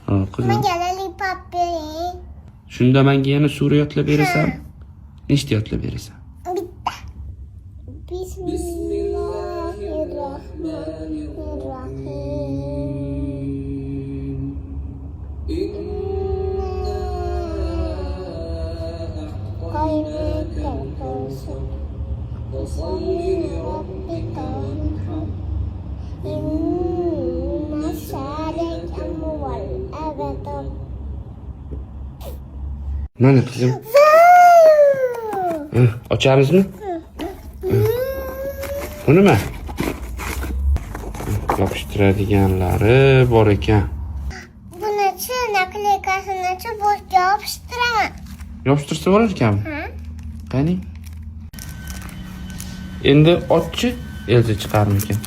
Ha, qizim. Menga lollipop bering. Shunda menga yana sura yodlab berasan. Nechta yodlab berasan? Bitta. Mana qizim. Ochamizmi? Bunimi? Yopishtiradiganlari bor ekan. Bunachi nakleykasini boshga yopishtiraman. Yopishtirsa bo'lar ekanmi? Ha? Qani? Endi ochchi, Elsa chiqarmikan.